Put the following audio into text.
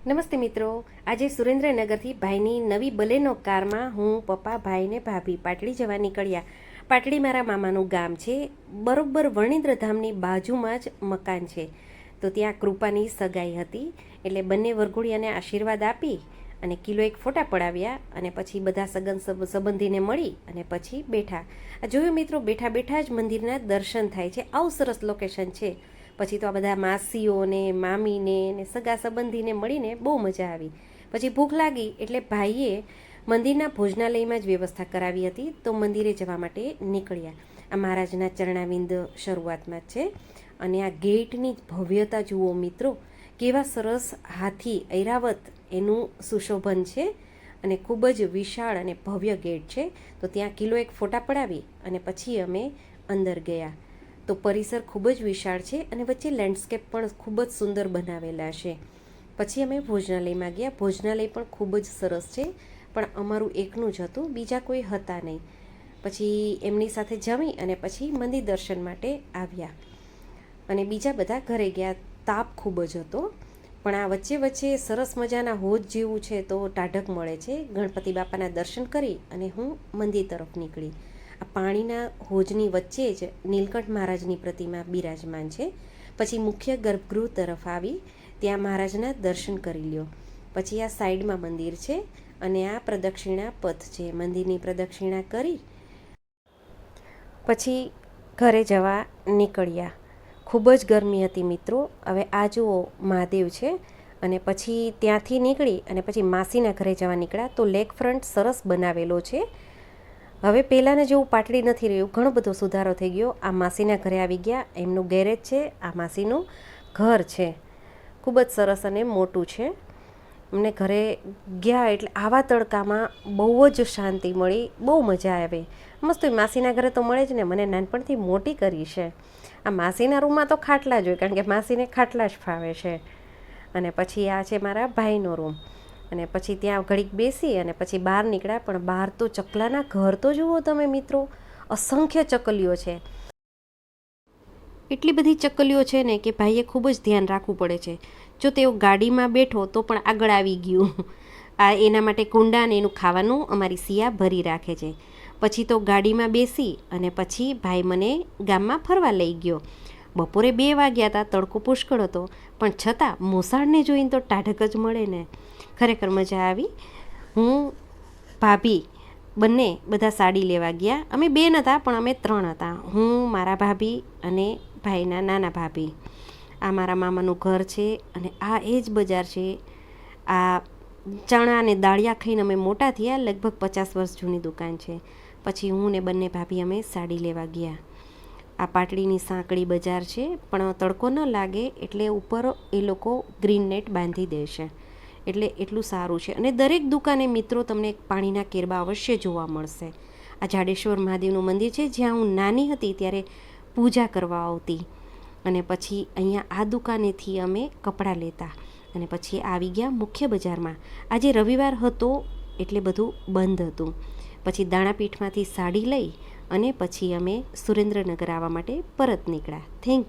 નમસ્તે મિત્રો, આજે સુરેન્દ્રનગરથી ભાઈની નવી બલેનો કારમાં હું, પપ્પા, ભાઈ ને ભાભી પાટડી જવા નીકળ્યા. પાટડી મારા મામાનું ગામ છે. બરોબર વણિન્દ્રધામની બાજુમાં જ મકાન છે. તો ત્યાં કૃપાની સગાઈ હતી, એટલે બંને વરઘોડિયાને આશીર્વાદ આપી અને કિલો એક ફોટા પડાવ્યા અને પછી બધા સગન સંબંધીને મળી અને પછી બેઠા. આ જોયું મિત્રો, બેઠા બેઠા જ મંદિરના દર્શન થાય છે. આવું સરસ લોકેશન છે. પછી તો આ બધા માસીઓને, મામીને ને સગા સંબંધીને મળીને બહુ મજા આવી. પછી ભૂખ લાગી એટલે ભાઈએ મંદિરના ભોજનાલયમાં જ વ્યવસ્થા કરાવી હતી, તો મંદિરે જવા માટે નીકળ્યા. આ મહારાજના ચરણાવિંદ શરૂઆતમાં જ છે. અને આ ગેટની ભવ્યતા જુઓ મિત્રો, કેવા સરસ હાથી ઐરાવત એનું સુશોભન છે અને ખૂબ જ વિશાળ અને ભવ્ય ગેટ છે. તો ત્યાં કિલો એક ફોટા પડાવી અને પછી અમે અંદર ગયા. તો પરિસર ખૂબ જ વિશાળ છે અને વચ્ચે લેન્ડસ્કેપ પણ ખૂબ જ સુંદર બનાવેલા છે. પછી અમે ભોજનાલયમાં ગયા. ભોજનાલય પણ ખૂબ જ સરસ છે, પણ અમારું એકનું જ હતું, બીજા કોઈ હતા નહીં. પછી એમની સાથે જમી અને પછી મંદિર દર્શન માટે આવ્યા અને બીજા બધા ઘરે ગયા. તાપ ખૂબ જ હતો, પણ આ વચ્ચે વચ્ચે સરસ મજાના હોજ જેવું છે, તો ટાઢક મળે છે. ગણપતિ બાપાના દર્શન કરી અને હું મંદિર તરફ નીકળી. આ પાણીના હોજની વચ્ચે જ નીલકંઠ મહારાજની પ્રતિમા બિરાજમાન છે. પછી મુખ્ય ગર્ભગૃહ તરફ આવી, ત્યાં મહારાજના દર્શન કરી લ્યો. પછી આ સાઈડમાં મંદિર છે અને આ પ્રદક્ષિણા પથ છે. મંદિરની પ્રદક્ષિણા કરી પછી ઘરે જવા નીકળ્યા. ખૂબ જ ગરમી હતી મિત્રો. હવે આ જુઓ મહાદેવ છે. અને પછી ત્યાંથી નીકળી અને પછી માસીના ઘરે જવા નીકળ્યા. તો લેક ફ્રન્ટ સરસ બનાવેલો છે. હવે પહેલાંને જેવું પાટડી નથી રહ્યું, ઘણો બધો સુધારો થઈ ગયો. આ માસીના ઘરે આવી ગયા. એમનું ગેરેજ છે, આ માસીનું ઘર છે. ખૂબ જ સરસ અને મોટું છે. અમને ઘરે ગયા એટલે આવા તડકામાં બહુ જ શાંતિ મળી, બહુ મજા આવે. મસ્ત માસીના ઘરે તો મળે જ ને, મને નાનપણથી મોટી કરી છે. આ માસીના રૂમમાં તો ખાટલા જ હોય, કારણ કે માસીને ખાટલા જ ફાવે છે. અને પછી આ છે મારા ભાઈનો રૂમ. અને પછી ત્યાં ઘડીક બેસી અને પછી બહાર નીકળ્યા. પણ બહાર તો ચકલાના ઘર તો જુઓ તમે મિત્રો, અસંખ્ય ચકલીઓ છે. એટલી બધી ચકલીઓ છે ને કે ભાઈએ ખૂબ જ ધ્યાન રાખવું પડે છે. જો તેઓ ગાડીમાં બેઠો તો પણ આગળ આવી ગયું. આ એના માટે કુંડા અને એનું ખાવાનું અમારી સિયા ભરી રાખે છે. પછી તો ગાડીમાં બેસી અને પછી ભાઈ મને ગામમાં ફરવા લઈ ગયો. બપોરે 2 વાગ્યા હતા, તડકો પુષ્કળ હતો, પણ છતાં મોસાળને જોઈને તો ટાઢક જ મળે ને. ખરેખર મજા આવી. હું, ભાભી બંને બધા સાડી લેવા ગયા. અમે 2 નહોતા, પણ અમે 3 હતા. હું, મારા ભાભી અને ભાઈના નાના ભાભી. આ મારા મામાનું ઘર છે અને આ એ જ બજાર છે. આ ચણા અને દાળિયા ખાઈને અમે મોટા થયા. લગભગ 50 વર્ષ જૂની દુકાન છે. પછી હું ને બંને ભાભી અમે સાડી લેવા ગયા. આ પાટડીની સાંકડી બજાર છે, પણ તડકો ન લાગે એટલે ઉપર એ લોકો ગ્રીન નેટ બાંધી દેશે, એટલે એટલું સારું છે. અને દરેક દુકાને મિત્રો તમને પાણીના કેરબા અવશ્ય જોવા મળશે. આ જાડેશ્વર મહાદેવનું મંદિર છે, જ્યાં હું નાની હતી ત્યારે પૂજા કરવા આવતી. અને પછી અહીંયા આ દુકાનેથી અમે કપડાં લેતા અને પછી આવી ગયા મુખ્ય બજારમાં. આજે રવિવાર હતો એટલે બધું બંધ હતું. પછી દાણાપીઠમાંથી સાડી લઈ અને પછી અમે સુરેન્દ્રનગર આવવા માટે પરત નીકળ્યા. થેન્ક